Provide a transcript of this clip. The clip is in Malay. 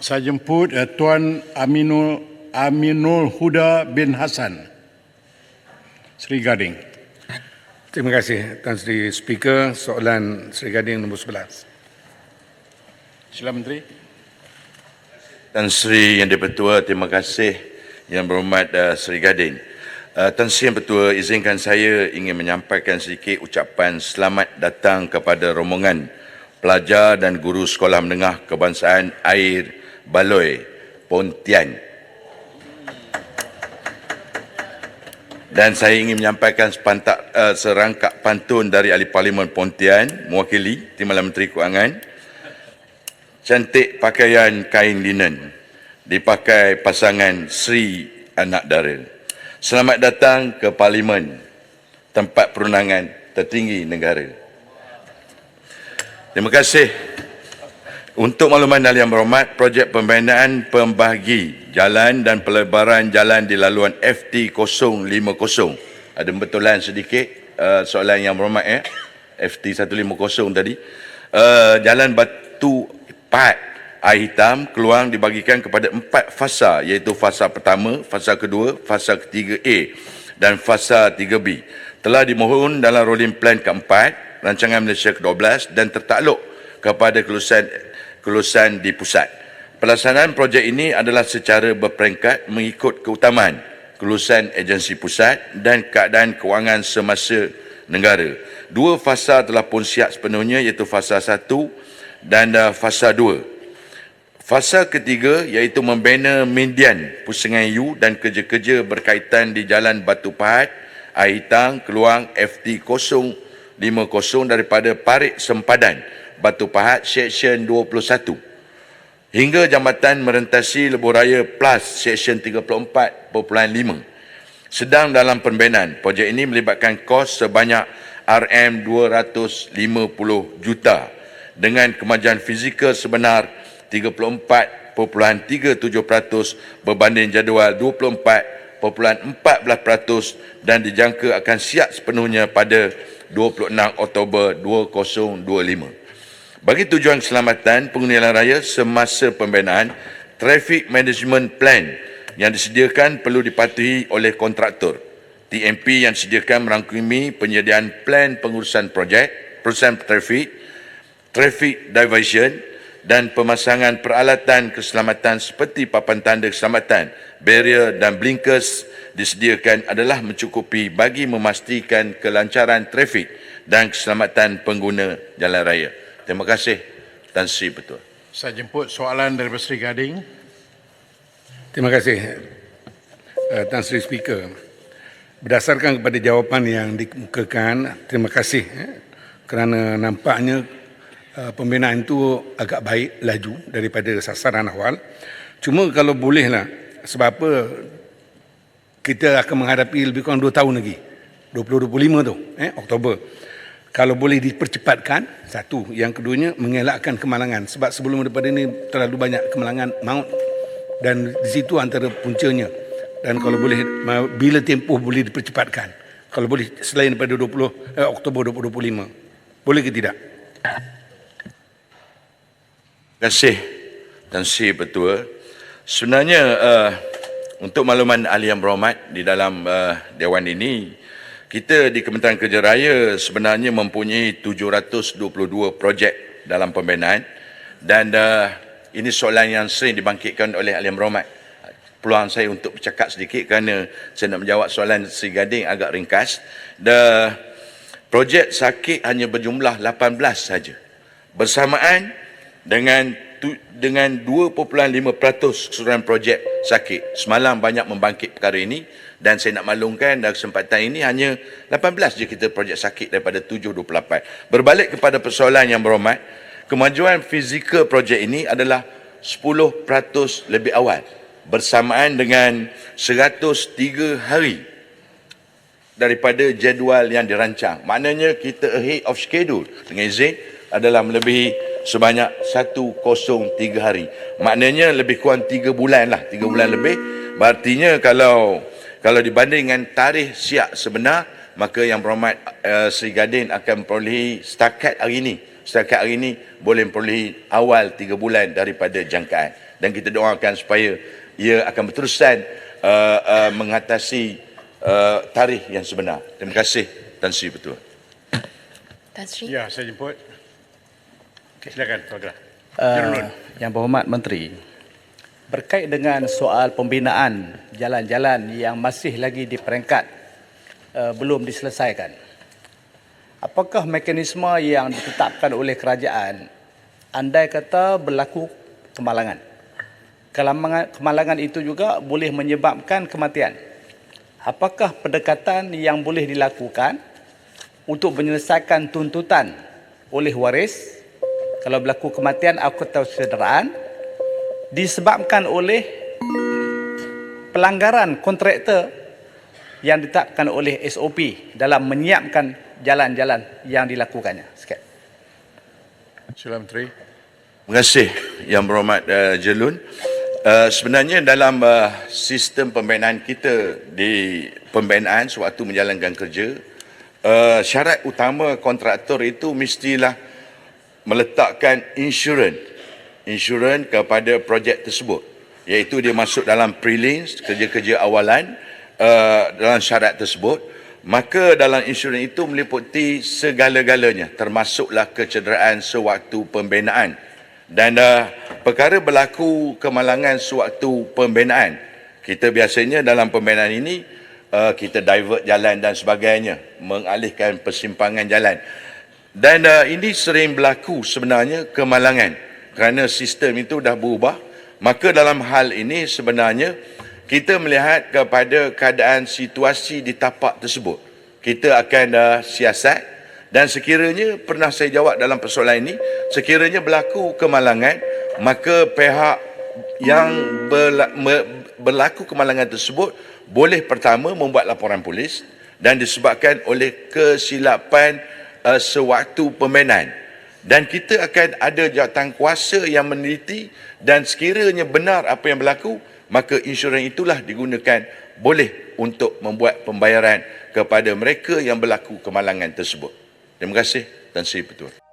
Saya jemput Tuan Aminul Huda bin Hassan, Seri Gading. Terima kasih Tan Sri Speaker. Soalan Seri Gading nombor 11. Sila Menteri. Tan Sri Yang di-Pertua, terima kasih. Yang berhormat Seri Gading. Tan Sri Yang Pertua, izinkan saya ingin menyampaikan sedikit ucapan selamat datang kepada rombongan pelajar dan guru Sekolah Menengah Kebangsaan Air Baloi, Pontian. Dan saya ingin menyampaikan serangkap pantun dari Ahli Parlimen Pontian, mewakili Timbalan Menteri Keuangan. Cantik pakaian kain linen, dipakai pasangan Sri Anak Dara. Selamat datang ke Parlimen, tempat perundangan tertinggi negara. Terima kasih. Untuk makluman Yang Berhormat, projek pembinaan pembahagi jalan dan pelebaran jalan di laluan FT 050. Ada pembetulan sedikit soalan Yang Berhormat FT 150 tadi. Jalan Batu Pahat Air Hitam Keluang dibagikan kepada 4 fasa, iaitu fasa pertama, fasa kedua, fasa ketiga A dan fasa 3B. Telah dimohon dalam rolling plan keempat Rancangan Malaysia ke-12 dan tertakluk kepada kelulusan di pusat. Pelaksanaan projek ini adalah secara berperingkat mengikut keutamaan kelulusan agensi pusat dan keadaan kewangan semasa negara. 2 fasa telah pun siap sepenuhnya, iaitu fasa 1 dan fasa 2. Fasa ketiga iaitu membina median pusingan U dan kerja-kerja berkaitan di Jalan Batu Pahat Air Hitam Keluang FT 050 daripada Parit Sempadan Batu Pahat Seksyen 21 hingga jambatan merentasi Lebuh Raya Plus Seksyen 34.5. Sedang dalam pembinaan. Projek ini melibatkan kos sebanyak RM250 juta dengan kemajuan fizikal sebenar 34.37% berbanding jadual 24.14% dan dijangka akan siap sepenuhnya pada 26 Oktober 2025. Bagi tujuan keselamatan pengguna jalan raya semasa pembinaan, Traffic Management Plan yang disediakan perlu dipatuhi oleh kontraktor. TMP yang disediakan merangkumi penyediaan plan pengurusan projek, perusahaan traffic diversion dan pemasangan peralatan keselamatan seperti papan tanda keselamatan, barrier dan blinkers disediakan adalah mencukupi bagi memastikan kelancaran trafik dan keselamatan pengguna jalan raya. Terima kasih, Tan Sri Pertua. Saya jemput soalan daripada Seri Gading. Terima kasih Tan Sri Speaker. Berdasarkan kepada jawapan yang dikemukakan, terima kasih kerana nampaknya pembinaan itu agak baik, laju daripada sasaran awal. Cuma kalau bolehlah, sebab apa kita akan menghadapi lebih kurang 2 tahun lagi, 2025 tu, Oktober. Kalau boleh dipercepatkan, satu. Yang keduanya, mengelakkan kemalangan. Sebab sebelum daripada ini terlalu banyak kemalangan maut dan di situ antara puncanya. Dan kalau boleh, bila tempoh boleh dipercepatkan. Kalau boleh selain daripada Oktober 2025. Boleh ke tidak? Terima kasih, Tan Sri Pertua. Sebenarnya, untuk makluman Ahli Yang Berhormat di dalam Dewan ini, kita di Kementerian Kerja Raya sebenarnya mempunyai 722 projek dalam pembinaan dan ini soalan yang sering dibangkitkan oleh Ahli Yang Berhormat. Peluang saya untuk bercakap sedikit kerana saya nak menjawab soalan Seri Gading agak ringkas. Projek sakit hanya berjumlah 18 saja. Bersamaan dengan 2.5% keseluruhan projek sakit. Semalam banyak membangkit perkara ini dan saya nak maklumkan dalam kesempatan ini hanya 18 je kita projek sakit daripada 728. Berbalik kepada persoalan Yang Berhormat, kemajuan fizikal projek ini adalah 10% lebih awal bersamaan dengan 103 hari daripada jadual yang dirancang. Maknanya kita ahead of schedule dengan izin adalah melebihi sebanyak 103 hari. Maknanya lebih kurang 3 bulan lah, 3 bulan lebih. Berartinya kalau dibanding dengan tarikh siap sebenar, maka Yang Berhormat Seri Gading akan memperolehi setakat hari ini boleh memperolehi awal 3 bulan daripada jangkaan. dan kita doakan supaya ia akan berterusan mengatasi tarikh yang sebenar. Terima kasih Tan Sri Ketua. Tan Sri. Ya, saya jemput. Silakan, saudara. Jerulun. Yang Berhormat Menteri, berkait dengan soal pembinaan jalan-jalan yang masih lagi di peringkat belum diselesaikan, apakah mekanisme yang ditetapkan oleh kerajaan andai kata berlaku kemalangan? Kemalangan itu juga boleh menyebabkan kematian. Apakah pendekatan yang boleh dilakukan untuk menyelesaikan tuntutan oleh waris kalau berlaku kematian atau kecederaan disebabkan oleh pelanggaran kontraktor yang ditetapkan oleh SOP dalam menyiapkan jalan-jalan yang dilakukannya? Sikit. Sila Menteri. Terima kasih Yang Berhormat Jelun. Sebenarnya dalam sistem pembinaan kita di pembinaan sewaktu menjalankan kerja, syarat utama kontraktor itu mestilah meletakkan insurans kepada projek tersebut, iaitu dia masuk dalam prelims, kerja-kerja awalan dalam syarat tersebut. Maka dalam insurans itu meliputi segala-galanya, termasuklah kecederaan sewaktu pembinaan. Dan perkara berlaku kemalangan sewaktu pembinaan, kita biasanya dalam pembinaan ini kita divert jalan dan sebagainya, mengalihkan persimpangan jalan. Dan ini sering berlaku sebenarnya kemalangan kerana sistem itu dah berubah. Maka dalam hal ini sebenarnya kita melihat kepada keadaan situasi di tapak tersebut. Kita akan siasat, dan sekiranya, pernah saya jawab dalam persoalan ini, sekiranya berlaku kemalangan, maka pihak yang berlaku kemalangan tersebut boleh pertama membuat laporan polis dan disebabkan oleh kesilapan sewaktu pembinaan. Dan kita akan ada jawatan kuasa yang meneliti, dan sekiranya benar apa yang berlaku, maka insurans itulah digunakan boleh untuk membuat pembayaran kepada mereka yang berlaku kemalangan tersebut. Terima kasih Tan Sri Ketua.